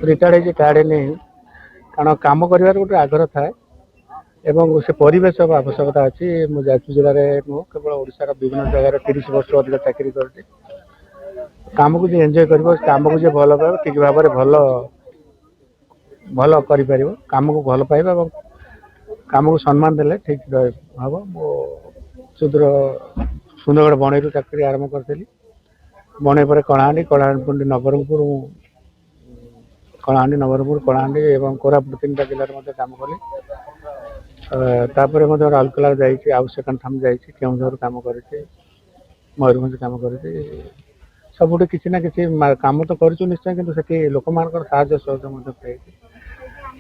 Retired है tired नहीं कारण कम कर गोटे आग्रह थाए एवं से परिवेश आवश्यकता अच्छी मुझे जाजपुर जिले में नुह केवल ओडार विभिन्न जगह 30 वर्ष अधिक चाकरी कर कम को एंजॉय कर कम को भल पाए ठीक भाव में भल भल कर कम को भल पाइबा कम को सम्मान देले ठीक हम मो सुंदरगढ़ बणई चाकरी आरंभ करी बणई पर कलाहांडी कलाहांडी नवरंगपुर कलाहांडी नवरंगपुर कलाहांडी एवं कोरापुट 3टा जिले में कम कली तापर राउरकेला जाइए आउ सेकेंड थाम जाइए केउझर कम कर मयूरभंज कम कर सबुठ किसी ना किसी कम तो कर निश्चय कि से लोक मान सहयोग पाई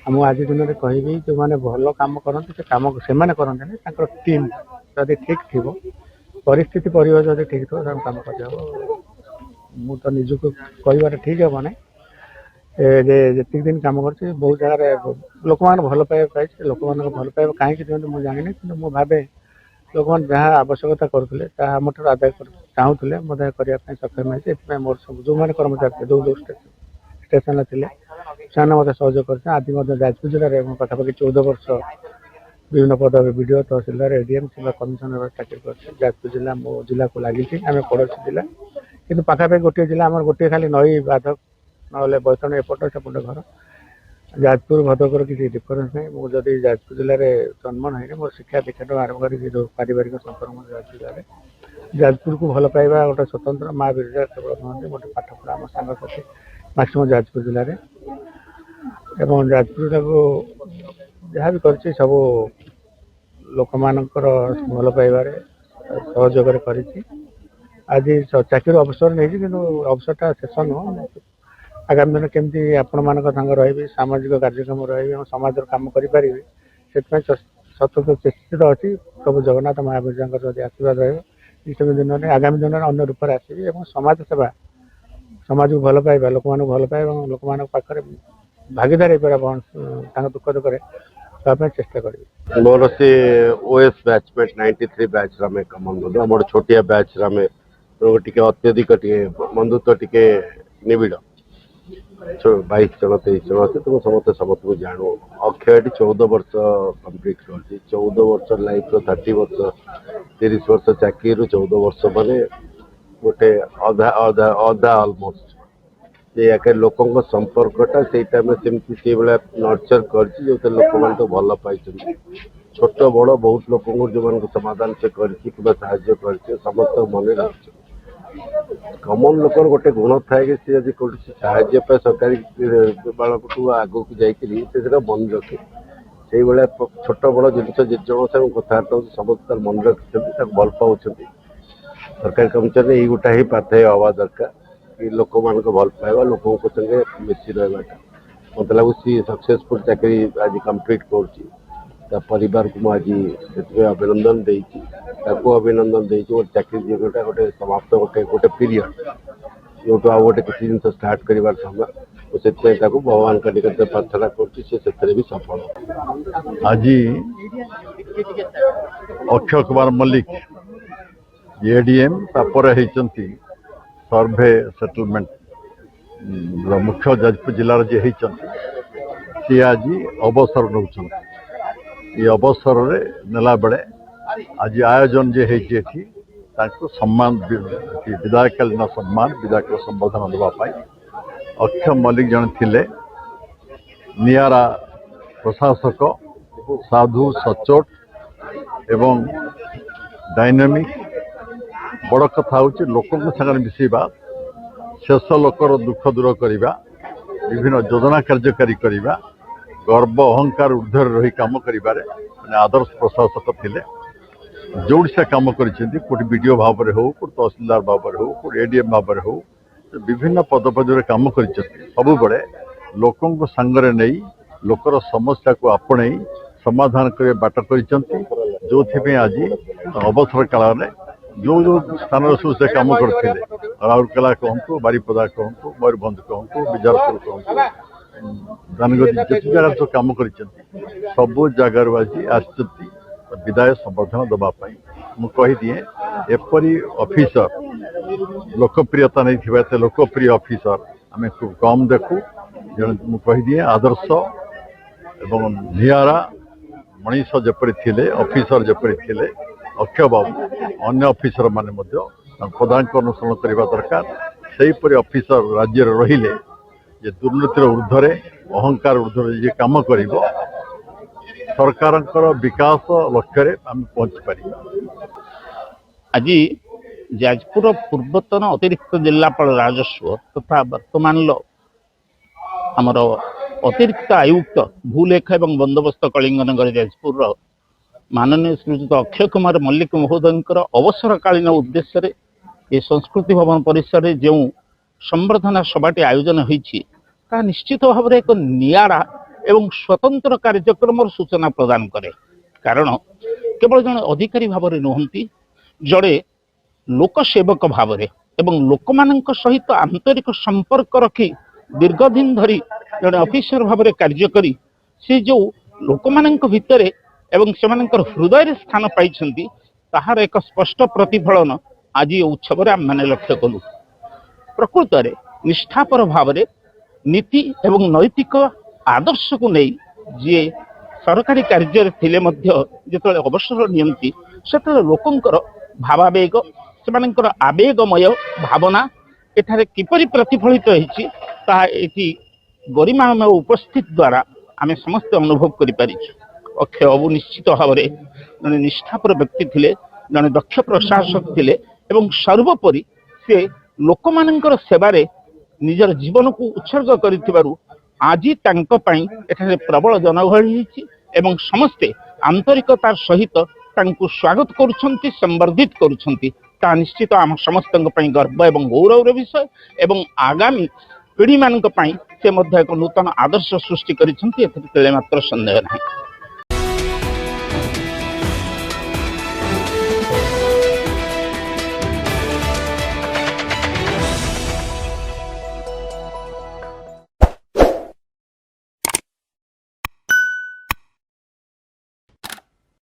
मुझे आज दिन में कहबी जो मैंने भल कम करते से कम से करते टीम जदि ठीक थी परिस्थिति परिवेश जब ठीक थो कम कर तो निजक कह ठीक हे ना जी दिन कम कर बहुत जगह लोक मैंने भल पाइबा पाई लोक मान भल पाइबा कहीं मुझे जानी कि मुझे भावे लोक मैंने जहाँ आवश्यकता करुले आम आदाय चाहूले मत करने सक्षम है मोर सब जो मैंने कर्मचारी जो जो स्टेशन थे से मत सहयोग कर आदि जाजपुर जिले में पाखापाखि 14 वर्ष विभिन्न पद विडीओ तहसिलदार एडीएम कि कमिशनर चाकरी कर जाजपुर जिला मो जिला को लगी आम पड़ोसी जिला कि पाखापाखि गोटे जिला आम गोटे खाली नई बाधक ना बैतरण एपट सेपट घर जाजपुर भद्रकर किसी डिफरेन्स नहीं मुझे जाजपुर जिले में जन्म नहीं मोर शिक्षा दीक्षा आरंभ कर पारिवारिक संपर्क जाजपुर जिले जाजपुर को भल पाइबा गोटे स्वतंत्र माँ बिरजा केवल नुहति गोटे पाठ पढ़ा आम सांगसाथी मैक्सिमम जाजपुर जिले में एवं जाजपुर जहाँ भी कर सब लोक मानकर भल पाइबार सहयोग कर आज चाकरी अवसर नहीं कि अवसरटा शेष नुह आगामी दिन केमती आपण मान रही सामाजिक कार्यक्रम रही समाज कम करें से सतत चेष्टित अच्छी प्रभु जगन्नाथ महावीर आशीर्वाद रही दिन में आगामी दिन में अन्य रूप से आसवि समाज सेवा समाज को भल पाइबा लोक मान भल पाइबा लोक मान पाखे भागीदार दुख दुख चेष्टा करी मोर से ओएस बैचमेट 93 बैच रामे कमल मोर छोटिया बैच रामे टिके अत्यधिक टिके बंधुत्व टिके निबिड़ 22 जन 23 जन अच्छे तुम समस्त समस्त को जानू अक्षय 14 वर्ष कंप्लीट कर 14 वर्ष लाइफ 30 वर्ष 30 वर्ष चाकरी 14 वर्ष माने गोटे अधा अधा अधा ऑलमोस्ट ये लोक संपर्कटा से टाइम सेमती से नर्चर कर लोक मान तो भल पाई छोट बड़ बहुत लोक जो समाधान से कर समस्त मन रख कमन लोकर गोटे गुण थाए कि सी यदि साहाଯ୍य पाए सरकारी बालक आग को जाकर मन रखे से भाया छोट बड़ जिन जन से कथबार्ता समस्त मन रखी भल पाँच सरकारी कर्मचारी ये गोटा ही पाथेय हवा दरकार कि लोक मान भल पाइबा लोक संगे मिसी रहा मत लगुच सक्सेसफुल चाकरी आज कंप्लीट कर परिवार को मुझे अभिनंदन देती अभिनंदन दे चाकरी जीवनटा गोटे समाप्त गोटे गोटे पीरियड जो आ गोटे किसी जिन स्टार्ट कर समय से भगवान का निकट प्रार्थना कर भी सफल आज अक्षय कुमार मल्लिक एडीएम तापर सर्वे सेटलमेंट मुख्य जाजपुर जिलार जे सी आज अवसर नौ ये अवसर नेला बेले आज आयोजन जे है सम्मान विदायकालीन सम्मान विदायकाल संबोधन देवाई अक्षय मल्लिक जन थिले नियारा प्रशासक साधु सचोट एवं डायनामिक बड़ कथा हूँ लोक सागर मिसेबा शेष लोकर दुख दूर करवा विभिन्न योजना कार्यकारी करवा गर्व अहंकार ऊर्धर रही काम करें आदर्श प्रशासक थिले जो से कम कर वीडियो भाव में हो तहसिलदार भाव में हो एडीएम भाव में हो विभिन्न पदपदे कम कर सब बड़े लोकों सांगरे नहीं लोकर समस्या को आपणे समाधान कर बाट कर जो आज अवसर काल में जो जो स्थान सब से कम करते राउरकेला कहतु बारिपदा कहतु मयूरभंज कहतु विजारपुर कहतु दानगदी जिते जगह सब कम कर सब जगार आज विदाय संबर्धन देवाई मुझे एपरी ऑफिसर लोकप्रियता नहीं लोकप्रिय ऑफिसर आम खूब कम देखू ଜଣେ ମୁଁ କହିଦିଏ ଆଦର୍ଶ ଏବଂ ନିଆରା ମଣିଷ ଯେପରି ଥିଲେ, ଅଫିସର ଯେପରି ଥିଲେ ଅକ୍ଷୟ ବାବୁ, ଅନ୍ୟ ଅଫିସର ମାନେ ମଧ୍ୟ ପ୍ରଧାନଙ୍କ ଅନୁସରଣ କରିବା ଦରକାର। ସେହିପରି ଅଫିସର ରାଜ୍ୟରେ ରହିଲେ ଯେ ଦୁର୍ନୀତିର ଊର୍ଦ୍ଧ୍ୱରେ, ଅହଙ୍କାର ଊର୍ଦ୍ଧ୍ୱରେ ଯିଏ କାମ କରିବ, ସରକାରଙ୍କର ବିକାଶ ଲକ୍ଷ୍ୟରେ ଆମେ ପହଞ୍ଚି ପାରିବା। ଆଜି ଯାଜପୁର ପୂର୍ବତନ ଅତିରିକ୍ତ ଜିଲ୍ଲାପାଳ ରାଜସ୍ୱ ତଥା ବର୍ତ୍ତମାନର ଆମର ଅତିରିକ୍ତ ଆୟୁକ୍ତ ଭୂଲେଖ ଏବଂ ବନ୍ଦୋବସ୍ତ କଳିଙ୍ଗନଗର ଯାଜପୁରର ମାନନୀୟ ଶ୍ରୀଯୁକ୍ତ ଅକ୍ଷୟ କୁମାର ମଲ୍ଲିକ ମହୋଦୟଙ୍କର ଅବସରକାଳୀନ ଉଦ୍ଦେଶ୍ୟରେ ଏ ସଂସ୍କୃତି ଭବନ ପରିସରରେ ଯେଉଁ ସମ୍ବର୍ଦ୍ଧନା ସଭାଟି ଆୟୋଜନ ହୋଇଛି ତାହା ନିଶ୍ଚିତ ଭାବରେ ଏକ ନିଆରା ଏବଂ ସ୍ୱତନ୍ତ୍ର କାର୍ଯ୍ୟକ୍ରମର ସୂଚନା ପ୍ରଦାନ କରେ। କାରଣ କେବଳ ଜଣେ ଅଧିକାରୀ ଭାବରେ ନୁହନ୍ତି, ଜଣେ ଲୋକସେବକ ଭାବରେ ଏବଂ ଲୋକମାନଙ୍କ ସହିତ ଆନ୍ତରିକ ସମ୍ପର୍କ ରଖି ଦୀର୍ଘଦିନ ଧରି ଜଣେ ଅଫିସର ଭାବରେ କାର୍ଯ୍ୟ କରି ସେ ଯେଉଁ ଲୋକମାନଙ୍କ ଭିତରେ ଏବଂ ସେମାନଙ୍କର ହୃଦୟରେ ସ୍ଥାନ ପାଇଛନ୍ତି ତାହାର ଏକ ସ୍ପଷ୍ଟ ପ୍ରତିଫଳନ ଆଜି ଏ ଉତ୍ସବରେ ଆମମାନେ ଲକ୍ଷ୍ୟ କଲୁ। ପ୍ରକୃତରେ ନିଷ୍ଠାପର ଭାବରେ ନୀତି ଏବଂ ନୈତିକ ଆଦର୍ଶକୁ ନେଇ ଯିଏ ସରକାରୀ କାର୍ଯ୍ୟରେ ଥିଲେ ମଧ୍ୟ ଯେତେବେଳେ ଅବସର ନିଅନ୍ତି ସେତେବେଳେ ଲୋକଙ୍କର ଭାବାବେଗ, ସେମାନଙ୍କର ଆବେଗମୟ ଭାବନା ଏଠାରେ କିପରି ପ୍ରତିଫଳିତ ହୋଇଛି ତାହା ଏଠି ଗରିମାମୟ ଉପସ୍ଥିତ ଦ୍ୱାରା ଆମେ ସମସ୍ତେ ଅନୁଭବ କରିପାରିଛୁ। ଅକ୍ଷୟ ବାବୁ ନିଶ୍ଚିତ ଭାବରେ ଜଣେ ନିଷ୍ଠାପର ବ୍ୟକ୍ତି ଥିଲେ, ଜଣେ ଦକ୍ଷ ପ୍ରଶାସକ ଥିଲେ ଏବଂ ସର୍ବୋପରି ସେ ଲୋକମାନଙ୍କର ସେବାରେ ନିଜର ଜୀବନକୁ ଉତ୍ସର୍ଗ କରିଥିବାରୁ ଆଜି ତାଙ୍କ ପାଇଁ ଏଠାରେ ପ୍ରବଳ ଜନଗହଳି ହୋଇଛି ଏବଂ ସମସ୍ତେ ଆନ୍ତରିକତାର ସହିତ ତାଙ୍କୁ ସ୍ୱାଗତ କରୁଛନ୍ତି, ସମ୍ବର୍ଦ୍ଧିତ କରୁଛନ୍ତି। ତାହା ନିଶ୍ଚିତ ଆମ ସମସ୍ତଙ୍କ ପାଇଁ ଗର୍ବ ଏବଂ ଗୌରବର ବିଷୟ ଏବଂ ଆଗାମୀ ପିଢ଼ିମାନଙ୍କ ପାଇଁ ସେ ମଧ୍ୟ ଏକ ନୂତନ ଆଦର୍ଶ ସୃଷ୍ଟି କରିଛନ୍ତି, ଏଥିରେ ତିଳେ ମାତ୍ର ସନ୍ଦେହ ନାହିଁ।